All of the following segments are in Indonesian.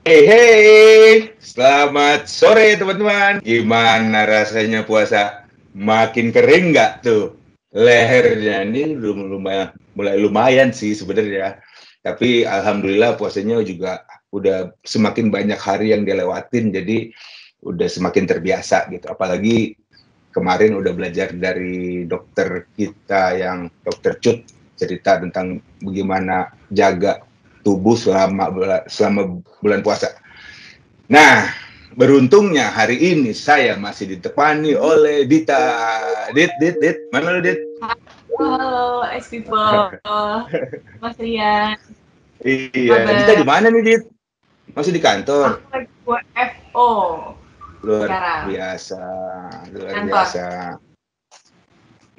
Hey, selamat sore teman-teman. Gimana rasanya puasa? Makin kering nggak tuh lehernya? Ini mulai lumayan sih sebenarnya. Tapi alhamdulillah puasanya juga udah semakin banyak hari yang dilewatin, jadi udah semakin terbiasa gitu. Apalagi kemarin udah belajar dari dokter kita yang dokter Cut cerita tentang bagaimana jaga tubuh selama bulan puasa. Nah, beruntungnya hari ini saya masih ditemani oleh Dita. Dit, mana lu Dit? Halo, X People, Mas Rian. Iya, Dita di mana nih Dit? Masih di kantor? Aku lagi WFO Luar sekarang. biasa, luar Kantor. biasa.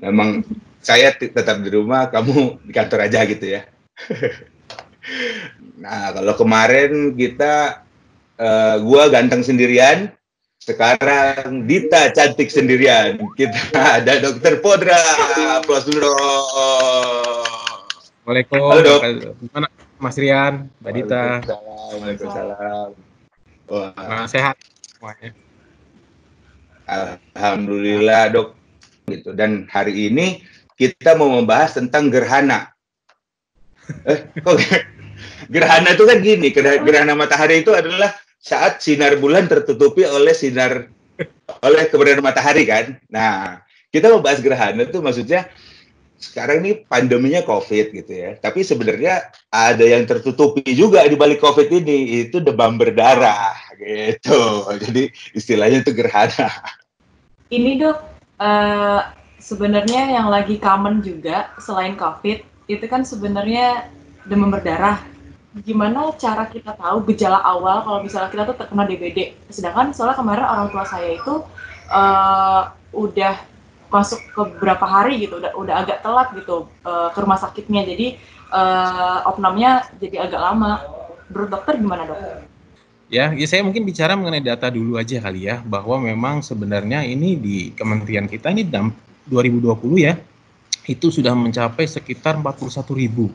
Memang saya tetap di rumah, kamu di kantor aja gitu ya. Nah, kalau kemarin kita gua ganteng sendirian, sekarang Dita cantik sendirian. Kita ada Dokter Podra. Aplaus dulu. Assalamualaikum. Halo Dok. Gimana Mas Rian, Mbak Dita? Waalaikumsalam. Wah. Sehat semuanya. Alhamdulillah Dok. Gitu. Dan hari ini kita mau membahas tentang gerhana. Kok gerhana itu kan gini, gerhana matahari itu adalah saat sinar bulan tertutupi oleh keberadaan matahari kan. Nah, kita mau bahas gerhana itu maksudnya sekarang ini pandeminya COVID gitu ya. Tapi sebenarnya ada yang tertutupi juga di balik COVID ini, itu demam berdarah gitu. Jadi istilahnya itu gerhana. Ini Dok, sebenarnya yang lagi common juga selain COVID itu kan sebenarnya demam berdarah. Gimana cara kita tahu gejala awal kalau misalnya kita tuh terkena DBD? Sedangkan soalnya kemarin orang tua saya itu udah masuk ke beberapa hari gitu, udah agak telat gitu ke rumah sakitnya, jadi opnamnya jadi agak lama. Menurut dokter gimana Dok? Ya, saya mungkin bicara mengenai data dulu aja kali ya, bahwa memang sebenarnya ini di kementerian kita ini 2020 ya, itu sudah mencapai sekitar 41.000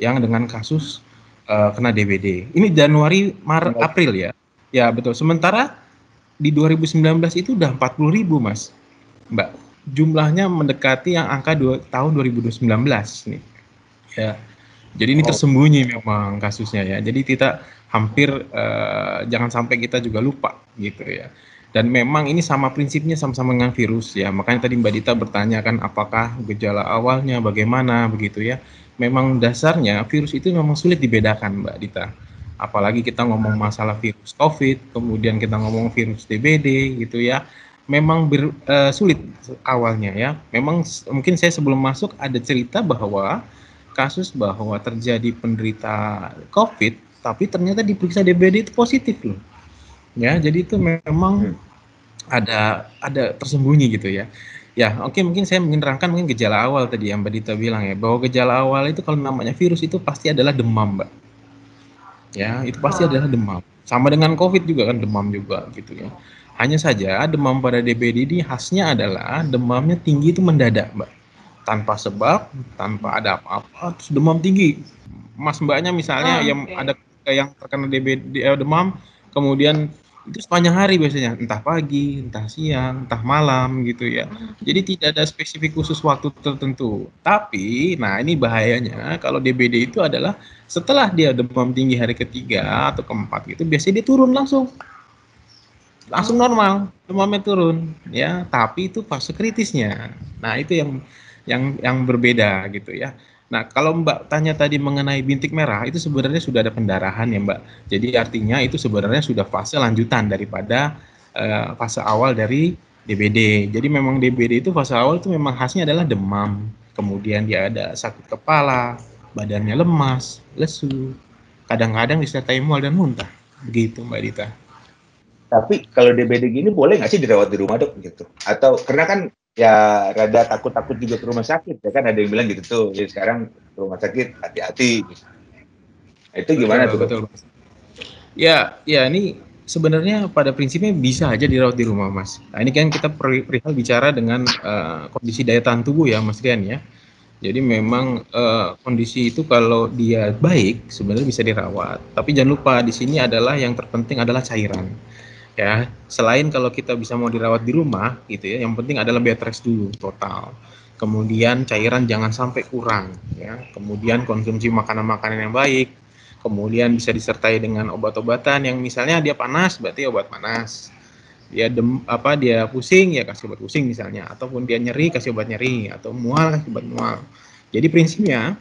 yang dengan kasus kena DBD. Ini Januari, Maret, April ya. Ya betul. Sementara di 2019 itu udah 40.000 Mas, Mbak. Jumlahnya mendekati yang angka tahun 2019 nih. Ya. Jadi ini tersembunyi memang kasusnya ya. Jadi kita hampir jangan sampai kita juga lupa gitu ya. Dan memang ini sama prinsipnya, sama-sama dengan virus ya. Makanya tadi Mbak Dita bertanya kan apakah gejala awalnya bagaimana begitu ya. Memang dasarnya virus itu memang sulit dibedakan Mbak Dita. Apalagi kita ngomong masalah virus COVID, kemudian kita ngomong virus DBD gitu ya. Memang sulit awalnya ya. Memang mungkin saya sebelum masuk ada cerita bahwa kasus bahwa terjadi penderita COVID, tapi ternyata diperiksa DBD itu positif loh. Ya, jadi itu memang ada tersembunyi gitu ya. Ya, oke, mungkin saya menerangkan mungkin gejala awal tadi yang Mbak Dita bilang ya, bahwa gejala awal itu kalau namanya virus itu pasti adalah demam, Mbak. Ya, itu pasti adalah demam. Sama dengan COVID juga kan demam juga gitu ya. Hanya saja demam pada DBD ini khasnya adalah demamnya tinggi itu mendadak, Mbak. Tanpa sebab, tanpa ada apa-apa, terus demam tinggi. Mas Mbaknya misalnya ada yang terkena DBD demam, kemudian itu sepanjang hari biasanya, entah pagi, entah siang, entah malam gitu ya. Jadi tidak ada spesifik khusus waktu tertentu. Tapi, nah ini bahayanya kalau DBD itu adalah setelah dia demam tinggi hari ketiga atau keempat gitu, biasanya dia turun langsung normal, demamnya turun ya, tapi itu fase kritisnya. Nah itu yang berbeda gitu ya. Nah kalau Mbak tanya tadi mengenai bintik merah, itu sebenarnya sudah ada pendarahan ya Mbak. Jadi artinya itu sebenarnya sudah fase lanjutan daripada fase awal dari DBD. Jadi memang DBD itu fase awal itu memang khasnya adalah demam, kemudian dia ada sakit kepala, badannya lemas, lesu, kadang-kadang disertai mual dan muntah. Begitu Mbak Dita. Tapi kalau DBD gini boleh nggak sih dirawat di rumah Dok gitu? Atau karena kan ya rada takut-takut juga ke rumah sakit ya kan, ada yang bilang gitu tuh. Jadi sekarang ke rumah sakit hati-hati. Itu gimana tuh Dok? Betul. Ya ini sebenarnya pada prinsipnya bisa aja dirawat di rumah Mas. Nah ini kan kita perihal bicara dengan kondisi daya tahan tubuh ya Mas Rian ya. Jadi memang kondisi itu kalau dia baik sebenarnya bisa dirawat. Tapi jangan lupa di sini adalah yang terpenting adalah cairan. Ya, selain kalau kita bisa mau dirawat di rumah gitu ya, yang penting adalah bed rest dulu total. Kemudian cairan jangan sampai kurang ya. Kemudian konsumsi makanan-makanan yang baik. Kemudian bisa disertai dengan obat-obatan yang misalnya dia panas berarti obat panas. Dia pusing ya kasih obat pusing misalnya, ataupun dia nyeri kasih obat nyeri, atau mual kasih obat mual. Jadi prinsipnya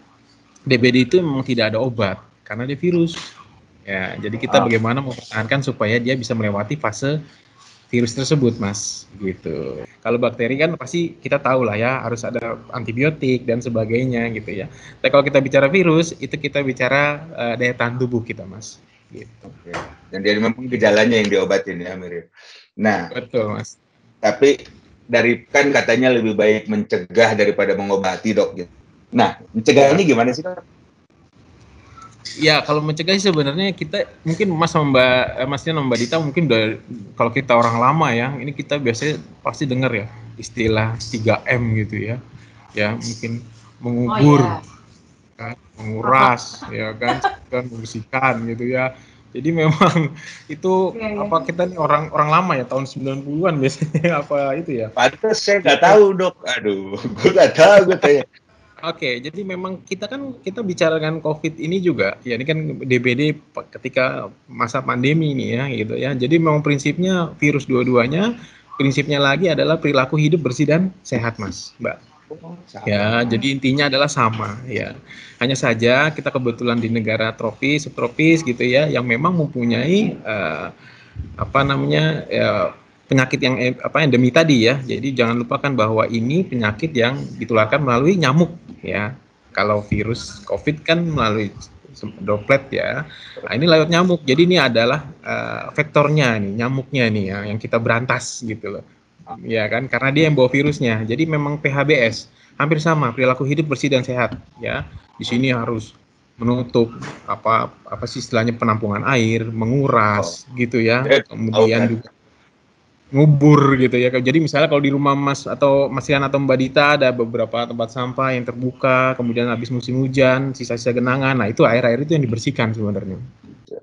DBD itu memang tidak ada obat karena dia virus. Ya, jadi kita bagaimana mempertahankan supaya dia bisa melewati fase virus tersebut, Mas, gitu. Kalau bakteri kan pasti kita tahu lah ya, harus ada antibiotik dan sebagainya gitu ya. Tapi kalau kita bicara virus, itu kita bicara daya tahan tubuh kita, Mas. Gitu. Oke. Dan dia memang gejalanya yang diobatin ya, Mirip. Nah, betul, Mas. Tapi kan katanya lebih baik mencegah daripada mengobati, Dok. Gitu. Nah, mencegahnya gimana sih, Dok? Ya, kalau mencegah sebenarnya kita mungkin Masnya Mbak Dita mungkin kalau kita orang lama ya, ini kita biasanya pasti dengar ya istilah 3M gitu ya. Ya, mungkin mengubur, kan, menguras, ya kan, membersihkan gitu ya. Jadi memang itu kita nih orang lama ya, tahun 90-an biasanya apa itu ya. Pantes saya nggak tahu, Dok. Aduh, gue nggak tahu gue tanya. Oke, jadi memang kita bicara dengan COVID ini juga, ya ini kan DBD ketika masa pandemi ini ya, gitu ya. Jadi memang prinsipnya virus dua-duanya, prinsipnya lagi adalah perilaku hidup bersih dan sehat, Mas, Mbak. Ya, jadi intinya adalah sama, ya. Hanya saja kita kebetulan di negara tropis, subtropis gitu ya, yang memang mempunyai penyakit yang endemi tadi ya. Jadi jangan lupakan bahwa ini penyakit yang ditularkan melalui nyamuk ya. Kalau virus COVID kan melalui droplet ya. Nah, ini lewat nyamuk. Jadi ini adalah vektornya nih, nyamuknya nih ya, yang kita berantas gitu loh. Ya kan, karena dia yang bawa virusnya. Jadi memang PHBS hampir sama, perilaku hidup bersih dan sehat ya. Di sini harus menutup apa sih istilahnya, penampungan air, menguras gitu ya. Kemudian juga ngubur gitu ya. Jadi misalnya kalau di rumah Mas atau Mas Rian atau Mbak Dita ada beberapa tempat sampah yang terbuka, kemudian habis musim hujan, sisa-sisa genangan, nah itu air-air itu yang dibersihkan sebenarnya.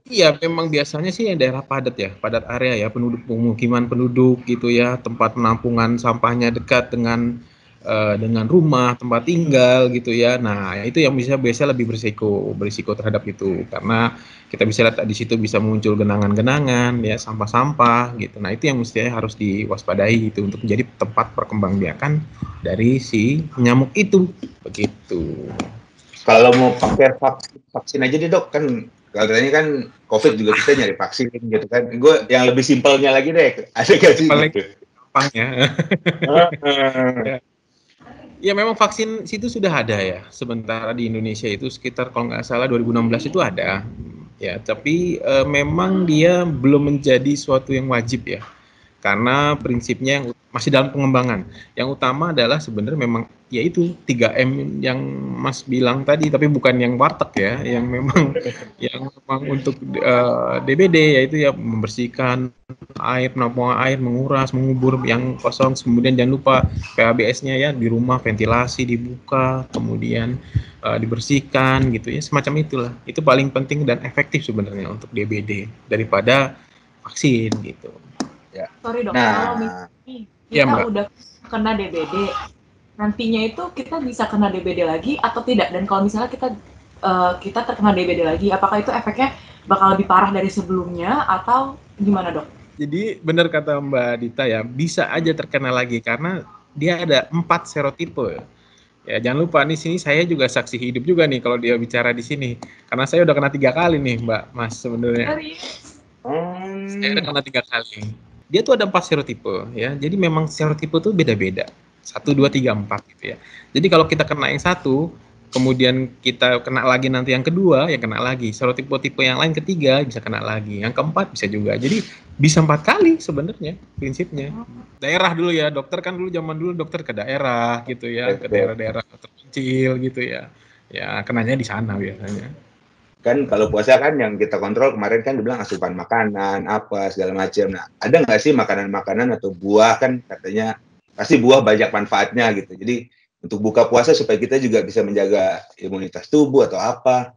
Iya, memang biasanya sih yang daerah padat ya, padat area ya, pemukiman penduduk gitu ya, tempat penampungan sampahnya dekat dengan rumah, tempat tinggal gitu ya. Nah, itu yang biasa lebih berisiko terhadap itu, karena kita bisa lihat di situ bisa muncul genangan-genangan ya, sampah-sampah gitu. Nah, itu yang mestinya harus diwaspadai gitu untuk menjadi tempat perkembangbiakan dari si nyamuk itu, begitu. Kalau mau pakai vaksin aja deh, Dok, kan katanya kan COVID juga kita nyari vaksin gitu kan. Gue yang lebih simpelnya lagi deh, ada gak sih gitu? Gampangnya. Ya memang vaksin situ sudah ada ya, sementara di Indonesia itu sekitar kalau nggak salah 2016 itu ada ya, tapi memang dia belum menjadi suatu yang wajib ya, karena prinsipnya yang masih dalam pengembangan. Yang utama adalah sebenarnya memang yaitu 3M yang Mas bilang tadi, tapi bukan yang warteg ya, yang memang untuk DBD, yaitu ya membersihkan air, penampungan air, menguras, mengubur yang kosong, kemudian jangan lupa PHBS-nya ya, di rumah ventilasi dibuka, kemudian dibersihkan gitu ya, semacam itulah. Itu paling penting dan efektif sebenarnya untuk DBD daripada vaksin gitu. Ya. Sorry dok, kalau misalnya kita udah kena DBD, nantinya itu kita bisa kena DBD lagi atau tidak? Dan kalau misalnya kita terkena DBD lagi, apakah itu efeknya bakal lebih parah dari sebelumnya atau gimana dok? Jadi benar kata Mbak Dita ya, bisa aja terkena lagi karena dia ada 4 serotipe. Ya jangan lupa nih, sini saya juga saksi hidup juga nih kalau dia bicara di sini, karena saya udah kena 3 kali nih Mbak Mas sebenarnya. Saya udah kena 3 kali. Dia tuh ada 4 serotipe ya. Jadi memang serotipe tuh beda-beda. 1, 2, 3, 4 gitu ya. Jadi kalau kita kena yang satu, kemudian kita kena lagi nanti yang kedua, ya kena lagi. Serotipe-tipe yang lain ketiga bisa kena lagi. Yang keempat bisa juga. Jadi bisa 4 kali sebenarnya prinsipnya. Daerah dulu ya, dokter kan dulu zaman dulu dokter ke daerah gitu ya, ke daerah-daerah terpencil gitu ya. Ya kenanya di sana biasanya. Kan kalau puasa kan yang kita kontrol kemarin kan dibilang asupan makanan, apa segala macam. Nah, ada nggak sih makanan-makanan atau buah, kan katanya pasti buah banyak manfaatnya gitu. Jadi untuk buka puasa supaya kita juga bisa menjaga imunitas tubuh atau apa.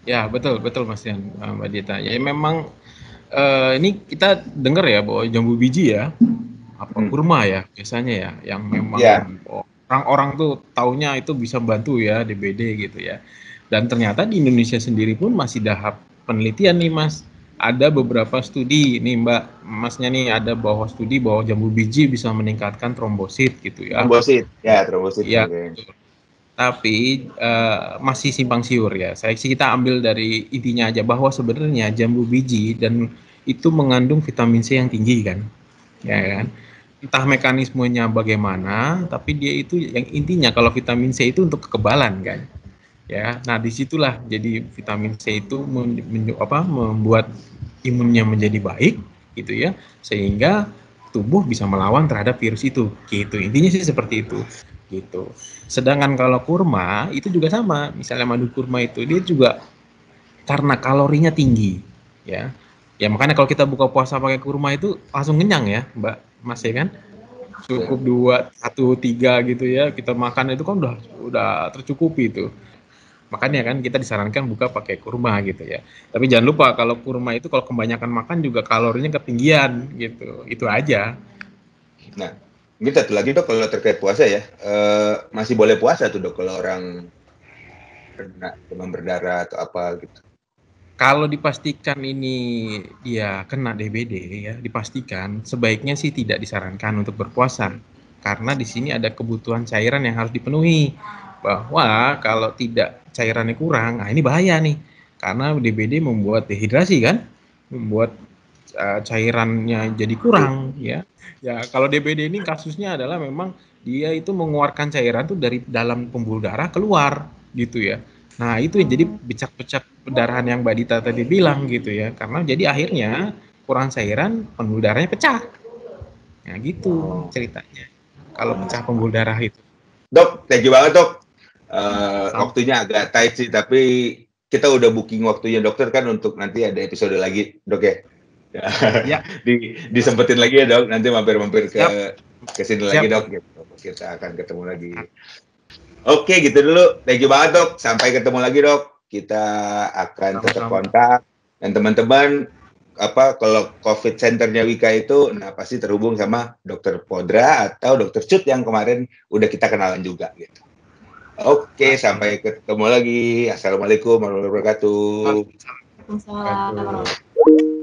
Ya, betul Mas Yan, Mbak Dita. Ya memang ini kita dengar ya bahwa jambu biji ya, apa kurma ya biasanya ya, yang memang orang-orang tuh taunya itu bisa bantu ya DBD gitu ya. Dan ternyata di Indonesia sendiri pun masih tahap penelitian nih Mas. Ada beberapa studi nih Masnya nih, ada bahwa studi bahwa jambu biji bisa meningkatkan trombosit gitu ya. Trombosit. Ya, tapi masih simpang siur ya. Kita ambil dari intinya aja bahwa sebenarnya jambu biji dan itu mengandung vitamin C yang tinggi kan, ya kan. Entah mekanismenya bagaimana, tapi dia itu yang intinya kalau vitamin C itu untuk kekebalan kan, ya. Nah disitulah jadi vitamin C itu membuat imunnya menjadi baik gitu ya, sehingga tubuh bisa melawan terhadap virus itu gitu. Intinya sih seperti itu gitu. Sedangkan kalau kurma itu juga sama, misalnya madu kurma itu dia juga karena kalorinya tinggi ya. Ya makanya kalau kita buka puasa pakai kurma itu langsung kenyang ya Mbak Mas ya kan. Cukup 2, 1, 3 gitu ya. Kita makan itu kan udah tercukupi itu. Makanya kan kita disarankan buka pakai kurma gitu ya. Tapi jangan lupa kalau kurma itu kalau kebanyakan makan juga kalorinya ketinggian gitu. Itu aja. Nah, ini satu lagi Dok, kalau terkait puasa ya, masih boleh puasa tuh Dok kalau orang kena demam berdarah atau apa gitu. Kalau dipastikan ini dia kena DBD ya, dipastikan sebaiknya sih tidak disarankan untuk berpuasa. Karena di sini ada kebutuhan cairan yang harus dipenuhi. Bahwa kalau tidak cairannya kurang, nah ini bahaya nih. Karena DBD membuat dehidrasi kan, membuat cairannya jadi kurang ya. Ya, kalau DBD ini kasusnya adalah memang dia itu mengeluarkan cairan tuh dari dalam pembuluh darah keluar gitu ya. Nah, itu yang jadi becak-becak pendarahan yang Mbak Dita tadi bilang gitu ya. Karena jadi akhirnya kurang cairan, pembuluh darahnya pecah. Nah, gitu ceritanya. Kalau pecah pembuluh darah itu. Dok, thank you banget Dok. Waktunya agak tight sih, tapi kita udah booking waktunya dokter kan untuk nanti ada episode lagi Dok ya. Ya. Disempetin lagi ya Dok, nanti mampir-mampir ke sini lagi Dok. Gitu. Kita akan ketemu lagi. Oke, gitu dulu. Thank you banget Dok. Sampai ketemu lagi Dok. Kita akan tetap kontak. Dan teman-teman, kalau COVID Centernya Wika itu, nah pasti terhubung sama Dokter Podra atau Dokter Cut yang kemarin udah kita kenalan juga gitu. Oke, sampai ketemu lagi. Assalamualaikum warahmatullahi wabarakatuh. Waalaikumsalam warahmatullahi wabarakatuh.